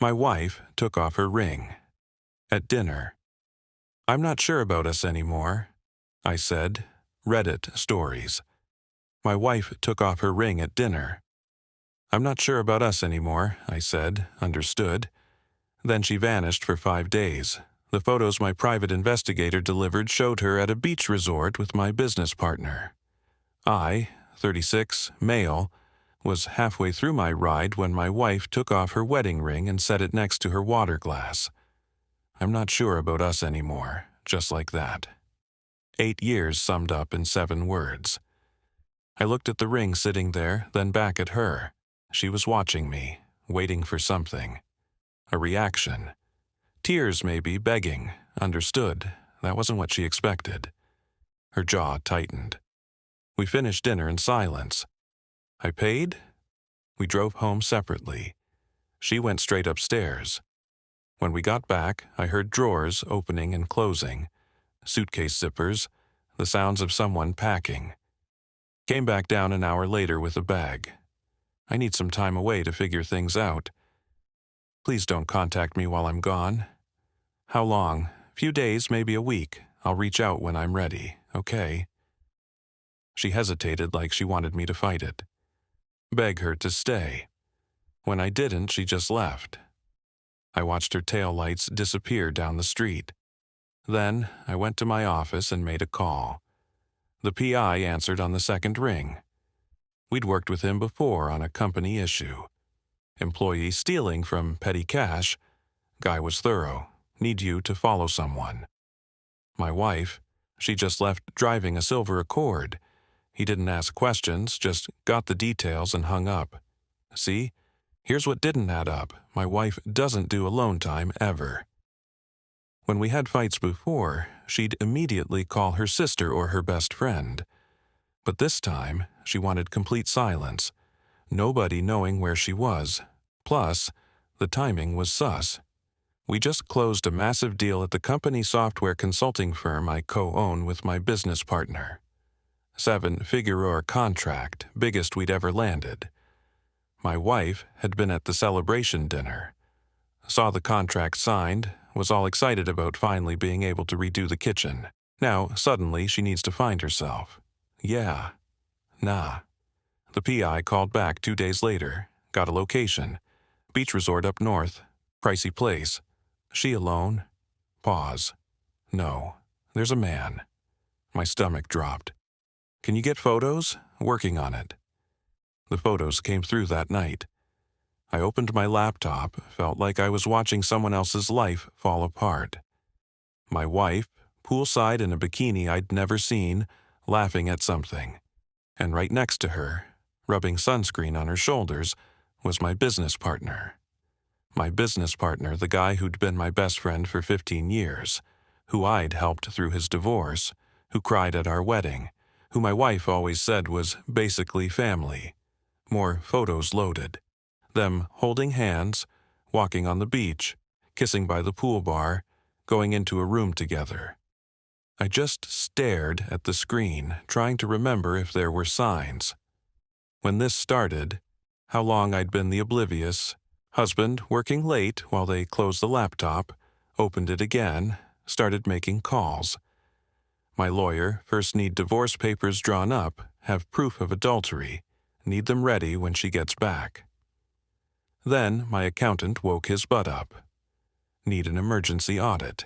My wife took off her ring. At dinner. I'm not sure about us anymore, I said. Reddit stories. My wife took off her ring at dinner. I'm not sure about us anymore, I said. Understood. Then she vanished for 5 days. The photos my private investigator delivered showed her at a beach resort with my business partner. I, 36, male, was halfway through my ride when my wife took off her wedding ring and set it next to her water glass. I'm not sure about us anymore, just like that. 8 years summed up in 7 words. I looked at the ring sitting there, then back at her. She was watching me, waiting for something. A reaction. Tears maybe, begging. Understood. That wasn't what she expected. Her jaw tightened. We finished dinner in silence. I paid? We drove home separately. She went straight upstairs. When we got back, I heard drawers opening and closing, suitcase zippers, the sounds of someone packing. Came back down an hour later with a bag. I need some time away to figure things out. Please don't contact me while I'm gone. How long? Few days, maybe a week. I'll reach out when I'm ready, okay? She hesitated like she wanted me to fight it. Beg her to stay. When I didn't, she just left. I watched her taillights disappear down the street. Then I went to my office and made a call. The PI answered on the second ring. We'd worked with him before on a company issue. Employee stealing from petty cash. Guy was thorough. Need you to follow someone. My wife, she just left driving a silver Accord. He didn't ask questions, just got the details and hung up. See? Here's what didn't add up. My wife doesn't do alone time ever. When we had fights before, she'd immediately call her sister or her best friend. But this time, she wanted complete silence. Nobody knowing where she was. Plus, the timing was sus. We just closed a massive deal at the company software consulting firm I co-own with my business partner. 7-figure contract, biggest we'd ever landed. My wife had been at the celebration dinner. Saw the contract signed, was all excited about finally being able to redo the kitchen. Now, suddenly, she needs to find herself. Yeah. Nah. The PI called back 2 days later, got a location. Beach resort up north. Pricey place. She alone? Pause. No. There's a man. My stomach dropped. Can you get photos? Working on it. The photos came through that night. I opened my laptop, felt like I was watching someone else's life fall apart. My wife, poolside in a bikini I'd never seen, laughing at something. And right next to her, rubbing sunscreen on her shoulders, was my business partner. My business partner, the guy who'd been my best friend for 15 years, who I'd helped through his divorce, who cried at our wedding, who my wife always said was basically family. More photos loaded. Them holding hands, walking on the beach, kissing by the pool bar, going into a room together. I just stared at the screen, trying to remember if there were signs. When this started, how long I'd been the oblivious, husband working late while they closed the laptop, opened it again, started making calls. My lawyer first need divorce papers drawn up, have proof of adultery, need them ready when she gets back. Then my accountant woke his butt up. Need an emergency audit.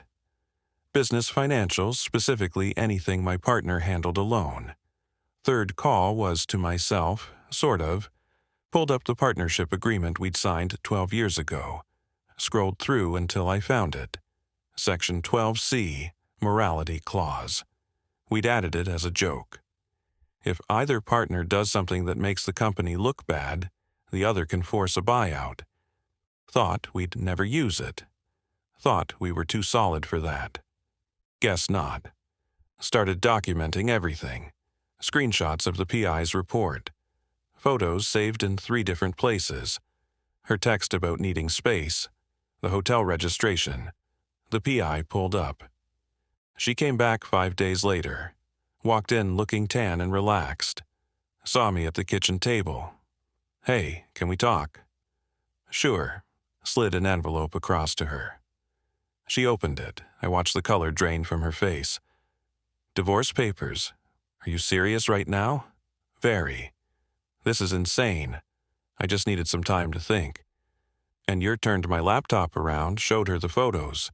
Business financials, specifically anything my partner handled alone. Third call was to myself, sort of. Pulled up the partnership agreement we'd signed 12 years ago. Scrolled through until I found it. Section 12C, Morality Clause. We'd added it as a joke. If either partner does something that makes the company look bad, the other can force a buyout. Thought we'd never use it. Thought we were too solid for that. Guess not. Started documenting everything. Screenshots of the PI's report. Photos saved in 3 different places. Her text about needing space. The hotel registration. The PI pulled up. She came back 5 days later. Walked in looking tan and relaxed. Saw me at the kitchen table. Hey, can we talk? Sure. slid an envelope across to her. She opened it. I watched the color drain from her face. Divorce papers. Are you serious right now? Very. This is insane. I just needed some time to think. And you turned my laptop around, showed her the photos.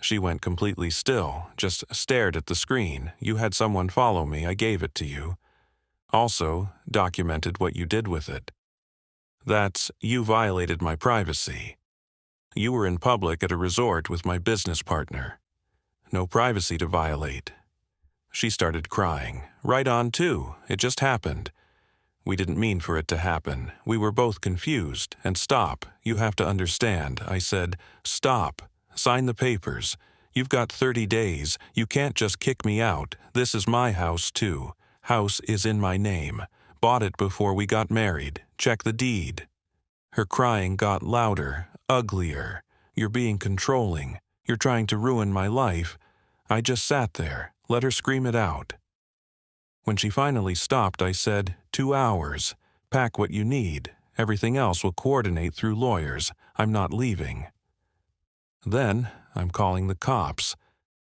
She went completely still, just stared at the screen. You had someone follow me, I gave it to you. Also, documented what you did with it. You violated my privacy. You were in public at a resort with my business partner. No privacy to violate. She started crying. Right on, too. It just happened. We didn't mean for it to happen. We were both confused. And stop. You have to understand. I said, stop. Sign the papers. You've got 30 days. You can't just kick me out. This is my house, too. House is in my name. Bought it before we got married. Check the deed. Her crying got louder, uglier. You're being controlling. You're trying to ruin my life. I just sat there, let her scream it out. When she finally stopped, I said, 2 hours. Pack what you need. Everything else will coordinate through lawyers. I'm not leaving. Then, I'm calling the cops,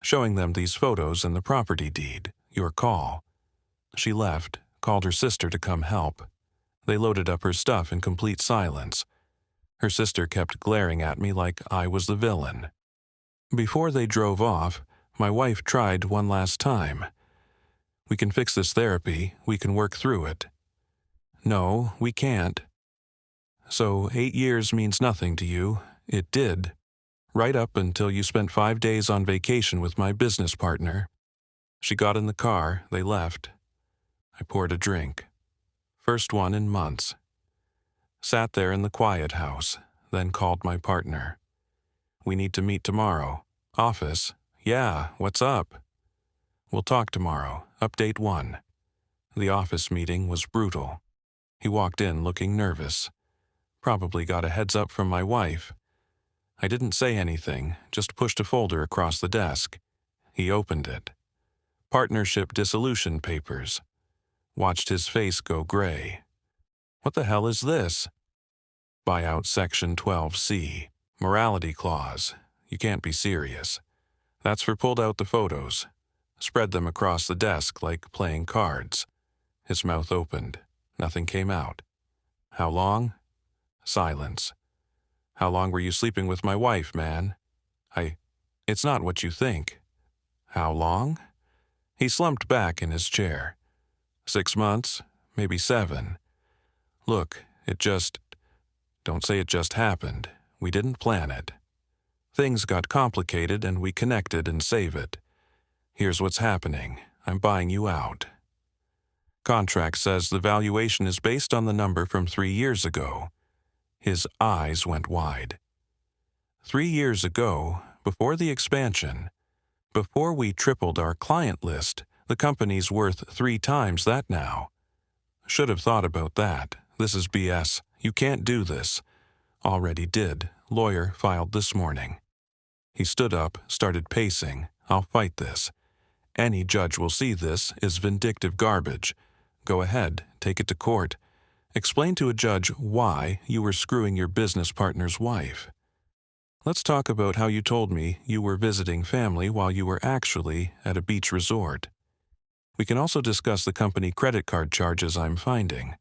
showing them these photos and the property deed. Your call. She left, called her sister to come help. They loaded up her stuff in complete silence. Her sister kept glaring at me like I was the villain. Before they drove off, my wife tried one last time. We can fix this therapy. We can work through it. No, we can't. So 8 years means nothing to you. It did. Right up until you spent 5 days on vacation with my business partner. She got in the car. They left. I poured a drink. First one in months. Sat there in the quiet house, then called my partner. We need to meet tomorrow. Office. Yeah, what's up? We'll talk tomorrow. Update 1. The office meeting was brutal. He walked in looking nervous. Probably got a heads up from my wife. I didn't say anything, just pushed a folder across the desk. He opened it. Partnership dissolution papers. Watched his face go gray. What the hell is this? Buyout Section 12C. Morality clause. You can't be serious. That's for pulled out the photos. Spread them across the desk like playing cards. His mouth opened. Nothing came out. How long? Silence. How long were you sleeping with my wife, man? It's not what you think. How long? He slumped back in his chair. 6 months, maybe 7. Look, don't say it just happened. We didn't plan it. Things got complicated and we connected and save it. Here's what's happening. I'm buying you out. Contract says the valuation is based on the number from 3 years ago. His eyes went wide. 3 years ago, before the expansion, before we tripled our client list, the company's worth 3 times that now. Should have thought about that. This is BS. You can't do this. Already did. Lawyer filed this morning. He stood up, started pacing. I'll fight this. Any judge will see this is vindictive garbage. Go ahead, take it to court. Explain to a judge why you were screwing your business partner's wife. Let's talk about how you told me you were visiting family while you were actually at a beach resort. We can also discuss the company credit card charges I'm finding.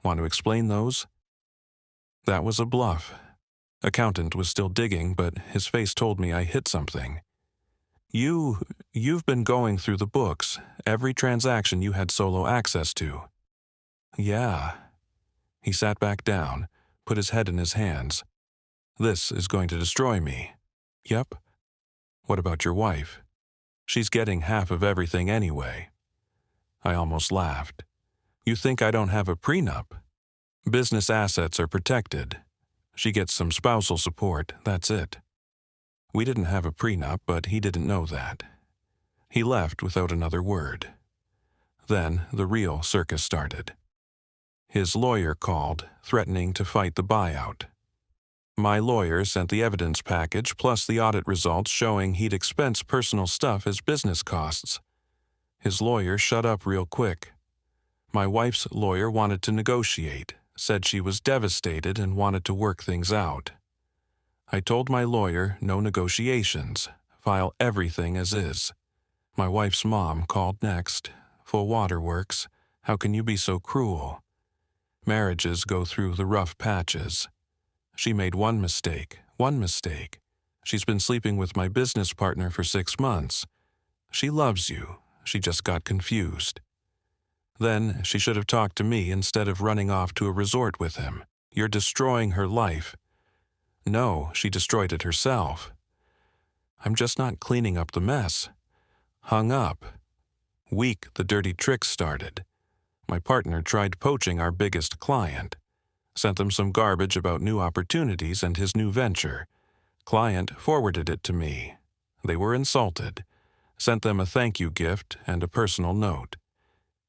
Want to explain those? That was a bluff. Accountant was still digging, but his face told me I hit something. You've been going through the books, every transaction you had solo access to. Yeah. He sat back down, put his head in his hands. This is going to destroy me. Yep. What about your wife? She's getting half of everything anyway. I almost laughed. You think I don't have a prenup? Business assets are protected. She gets some spousal support, that's it. We didn't have a prenup, but he didn't know that. He left without another word. Then the real circus started. His lawyer called, threatening to fight the buyout. My lawyer sent the evidence package plus the audit results showing he'd expense personal stuff as business costs. His lawyer shut up real quick. My wife's lawyer wanted to negotiate, said she was devastated and wanted to work things out. I told my lawyer no negotiations, file everything as is. My wife's mom called next. Full waterworks. How can you be so cruel? Marriages go through the rough patches. She made one mistake. She's been sleeping with my business partner for 6 months. She loves you. She just got confused. Then she should have talked to me instead of running off to a resort with him. You're destroying her life. No, she destroyed it herself. I'm just not cleaning up the mess. Hung up. Week the dirty tricks started. My partner tried poaching our biggest client. Sent them some garbage about new opportunities and his new venture. Client forwarded it to me. They were insulted. Sent them a thank you gift and a personal note.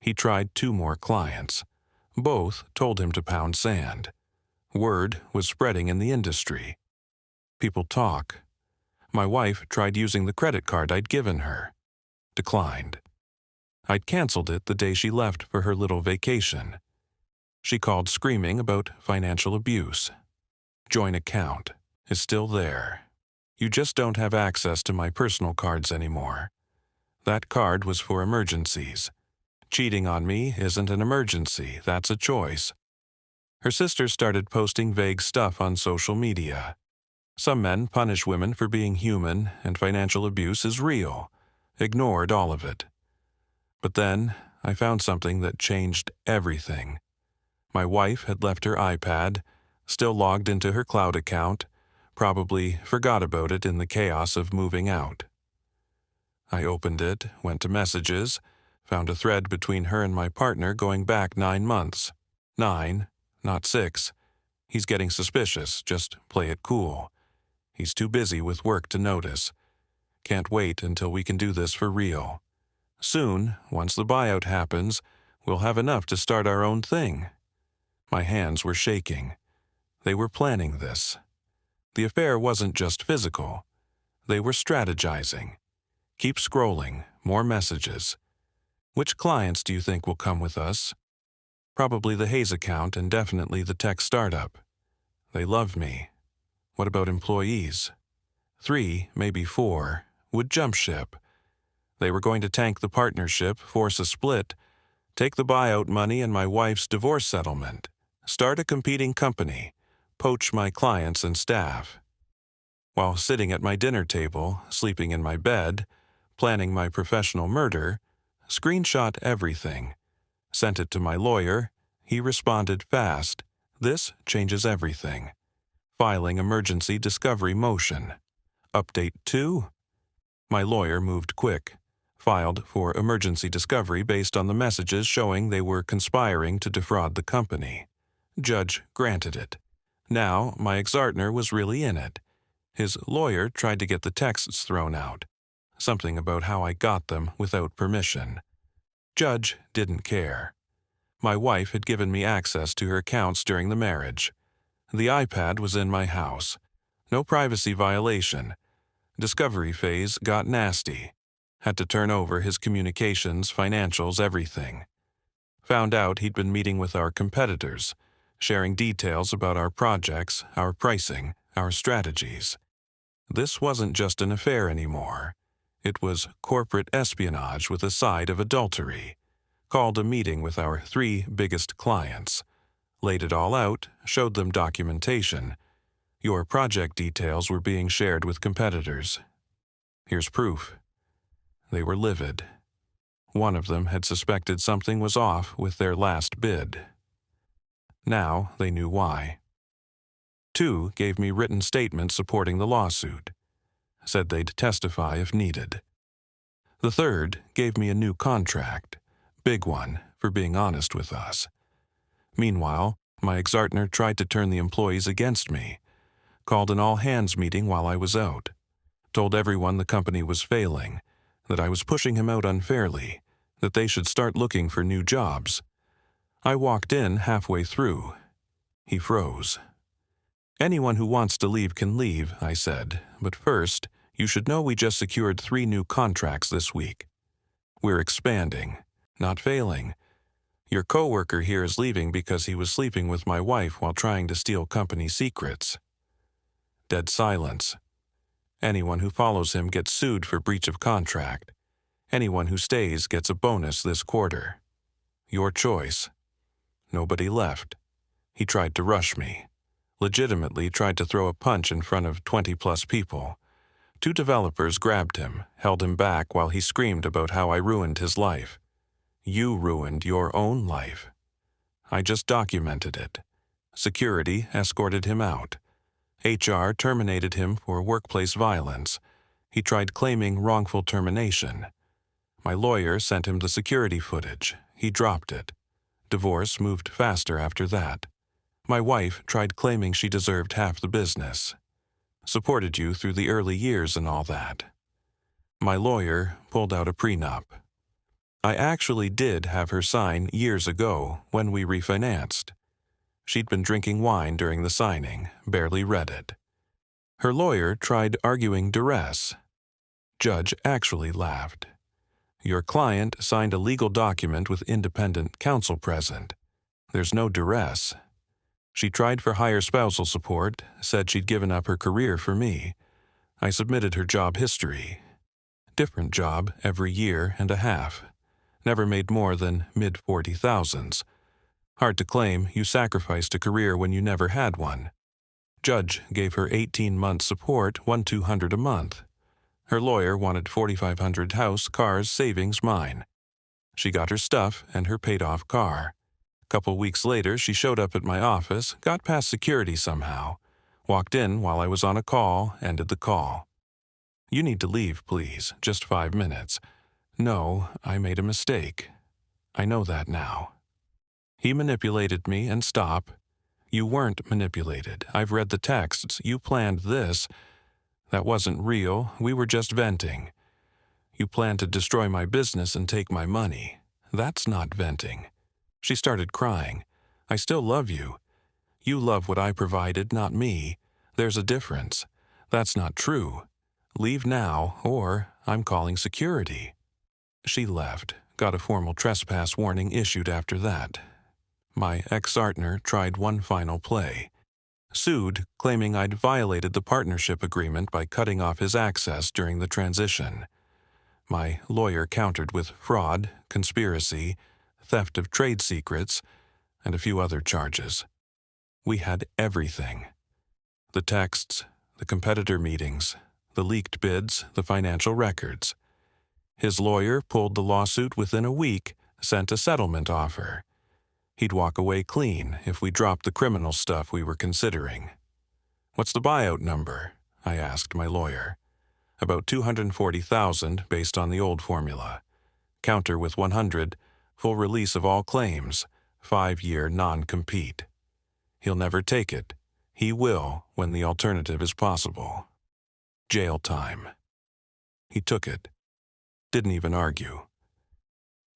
He tried 2 more clients. Both told him to pound sand. Word was spreading in the industry. People talk. My wife tried using the credit card I'd given her. Declined. I'd canceled it the day she left for her little vacation. She called screaming about financial abuse. Joint account is still there. You just don't have access to my personal cards anymore. That card was for emergencies. Cheating on me isn't an emergency, that's a choice. Her sister started posting vague stuff on social media. Some men punish women for being human, and financial abuse is real. Ignored all of it. But then, I found something that changed everything. My wife had left her iPad, still logged into her cloud account, probably forgot about it in the chaos of moving out. I opened it, went to messages, found a thread between her and my partner going back 9 months. 9, not 6. He's getting suspicious, just play it cool. He's too busy with work to notice. Can't wait until we can do this for real. Soon, once the buyout happens, we'll have enough to start our own thing. My hands were shaking. They were planning this. The affair wasn't just physical. They were strategizing. Keep scrolling, more messages. Which clients do you think will come with us? Probably the Hayes account and definitely the tech startup. They love me. What about employees? 3, maybe 4, would jump ship. They were going to tank the partnership, force a split, take the buyout money and my wife's divorce settlement, start a competing company, poach my clients and staff. While sitting at my dinner table, sleeping in my bed, planning my professional murder, screenshot everything. Sent it to my lawyer. He responded fast. This changes everything. Filing emergency discovery motion. Update 2. My lawyer moved quick. Filed for emergency discovery based on the messages showing they were conspiring to defraud the company. Judge granted it. Now, my ex-partner was really in it. His lawyer tried to get the texts thrown out. Something about how I got them without permission. Judge didn't care. My wife had given me access to her accounts during the marriage. The iPad was in my house. No privacy violation. Discovery phase got nasty. Had to turn over his communications, financials, everything. Found out he'd been meeting with our competitors, sharing details about our projects, our pricing, our strategies. This wasn't just an affair anymore. It was corporate espionage with a side of adultery. Called a meeting with our 3 biggest clients. Laid it all out, showed them documentation. Your project details were being shared with competitors. Here's proof. They were livid. One of them had suspected something was off with their last bid. Now they knew why. 2 gave me written statements supporting the lawsuit. Said they'd testify if needed. The 3rd gave me a new contract, big one, for being honest with us. Meanwhile, my ex-partner tried to turn the employees against me, called an all-hands meeting while I was out, told everyone the company was failing, that I was pushing him out unfairly, that they should start looking for new jobs. I walked in halfway through. He froze. Anyone who wants to leave can leave, I said, but first, you should know we just secured 3 new contracts this week. We're expanding, not failing. Your coworker here is leaving because he was sleeping with my wife while trying to steal company secrets. Dead silence. Anyone who follows him gets sued for breach of contract. Anyone who stays gets a bonus this quarter. Your choice. Nobody left. He tried to rush me. Legitimately tried to throw a punch in front of 20-plus people. 2 developers grabbed him, held him back while he screamed about how I ruined his life. You ruined your own life. I just documented it. Security escorted him out. HR terminated him for workplace violence. He tried claiming wrongful termination. My lawyer sent him the security footage. He dropped it. Divorce moved faster after that. My wife tried claiming she deserved half the business. Supported you through the early years and all that. My lawyer pulled out a prenup. I actually did have her sign years ago when we refinanced. She'd been drinking wine during the signing, barely read it. Her lawyer tried arguing duress. Judge actually laughed. Your client signed a legal document with independent counsel present. There's no duress. She tried for higher spousal support, said she'd given up her career for me. I submitted her job history. Different job every year and a half. Never made more than mid-40,000s. Hard to claim you sacrificed a career when you never had one. Judge gave her 18 months support, $1,200 a month. Her lawyer wanted $4,500 house, cars, savings, mine. She got her stuff and her paid-off car. Couple weeks later, she showed up at my office, got past security somehow, walked in while I was on a call, ended the call. You need to leave, please, just 5 minutes. No, I made a mistake. I know that now. He manipulated me and stop. You weren't manipulated. I've read the texts. You planned this. That wasn't real. We were just venting. You planned to destroy my business and take my money. That's not venting. She started crying. I still love you. You love what I provided, not me. There's a difference. That's not true. Leave now, or I'm calling security. She left, got a formal trespass warning issued after that. My ex-partner tried one final play. Sued, claiming I'd violated the partnership agreement by cutting off his access during the transition. My lawyer countered with fraud, conspiracy, theft of trade secrets, and a few other charges. We had everything. The texts, the competitor meetings, the leaked bids, the financial records. His lawyer pulled the lawsuit within a week, sent a settlement offer. He'd walk away clean if we dropped the criminal stuff we were considering. What's the buyout number? I asked my lawyer. About $240,000 based on the old formula. Counter with 100, full release of all claims, 5-year non-compete. He'll never take it. He will when the alternative is possible. Jail time. He took it. Didn't even argue.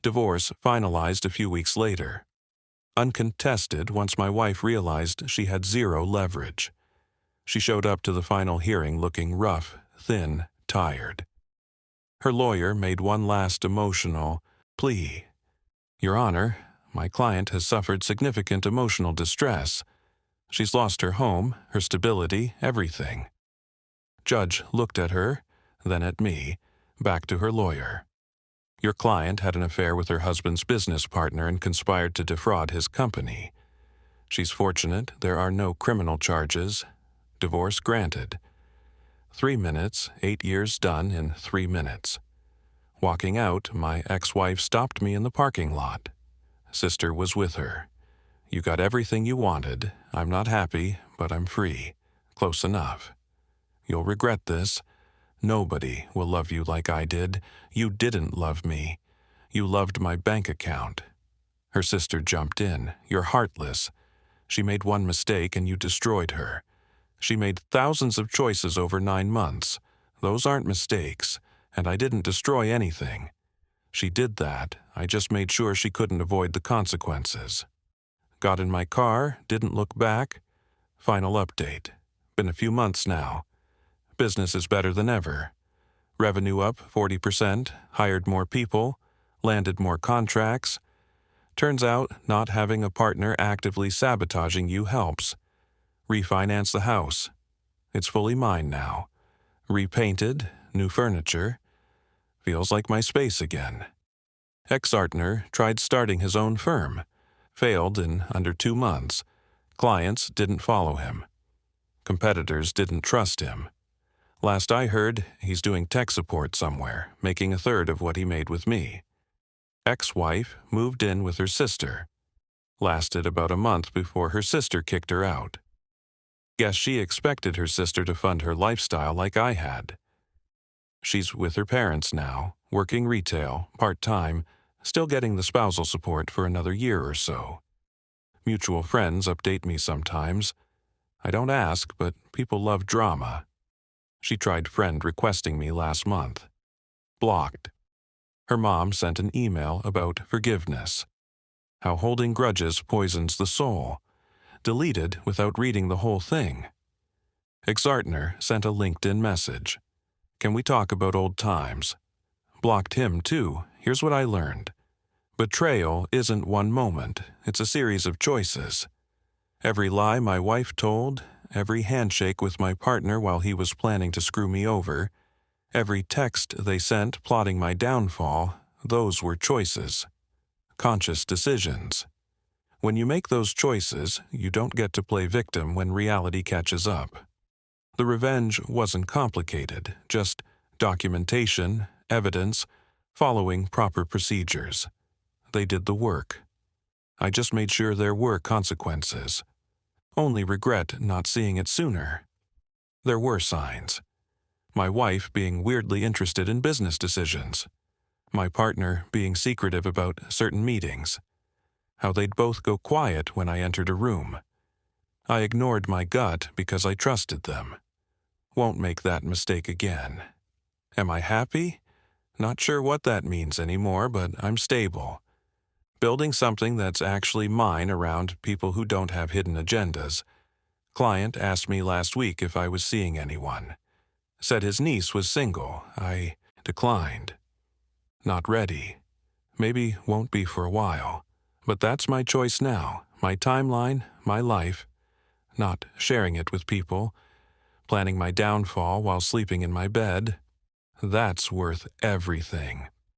Divorce finalized a few weeks later. Uncontested once my wife realized she had zero leverage. She showed up to the final hearing looking rough, thin, tired. Her lawyer made one last emotional plea. Your Honor, my client has suffered significant emotional distress. She's lost her home, her stability, everything. Judge looked at her, then at me, back to her lawyer. Your client had an affair with her husband's business partner and conspired to defraud his company. She's fortunate there are no criminal charges. Divorce granted. 3 minutes, 8 years done in 3 minutes. Walking out, my ex-wife stopped me in the parking lot. Sister was with her. You got everything you wanted. I'm not happy, but I'm free. Close enough. You'll regret this. Nobody will love you like I did. You didn't love me. You loved my bank account. Her sister jumped in. You're heartless. She made one mistake and you destroyed her. She made thousands of choices over 9 months. Those aren't mistakes, and I didn't destroy anything. She did that. I just made sure she couldn't avoid the consequences. Got in my car, didn't look back. Final update. Been a few months now. Business is better than ever. Revenue up 40%, hired more people, landed more contracts. Turns out not having a partner actively sabotaging you helps. Refinance the house. It's fully mine now. Repainted, new furniture. Feels like my space again. Ex-partner tried starting his own firm. Failed in under 2 months. Clients didn't follow him. Competitors didn't trust him. Last I heard, he's doing tech support somewhere, making a third of what he made with me. Ex-wife moved in with her sister. Lasted about a month before her sister kicked her out. Guess she expected her sister to fund her lifestyle like I had. She's with her parents now, working retail, part-time, still getting the spousal support for another year or so. Mutual friends update me sometimes. I don't ask, but people love drama. She tried friend requesting me last month. Blocked. Her mom sent an email about forgiveness. How holding grudges poisons the soul. Deleted without reading the whole thing. Ex-partner sent a LinkedIn message. Can we talk about old times? Blocked him too. Here's what I learned. Betrayal isn't one moment. It's a series of choices. Every lie my wife told, every handshake with my partner while he was planning to screw me over, every text they sent plotting my downfall, those were choices. Conscious decisions. When you make those choices, you don't get to play victim when reality catches up. The revenge wasn't complicated, just documentation, evidence, following proper procedures. They did the work. I just made sure there were consequences. Only regret not seeing it sooner. There were signs. My wife being weirdly interested in business decisions. My partner being secretive about certain meetings. How they'd both go quiet when I entered a room. I ignored my gut because I trusted them. Won't make that mistake again. Am I happy? Not sure what that means anymore, but I'm stable. Building something that's actually mine around people who don't have hidden agendas. Client asked me last week if I was seeing anyone. Said his niece was single. I declined. Not ready. Maybe won't be for a while. But that's my choice now, my timeline, my life. Not sharing it with people. Planning my downfall while sleeping in my bed. That's worth everything.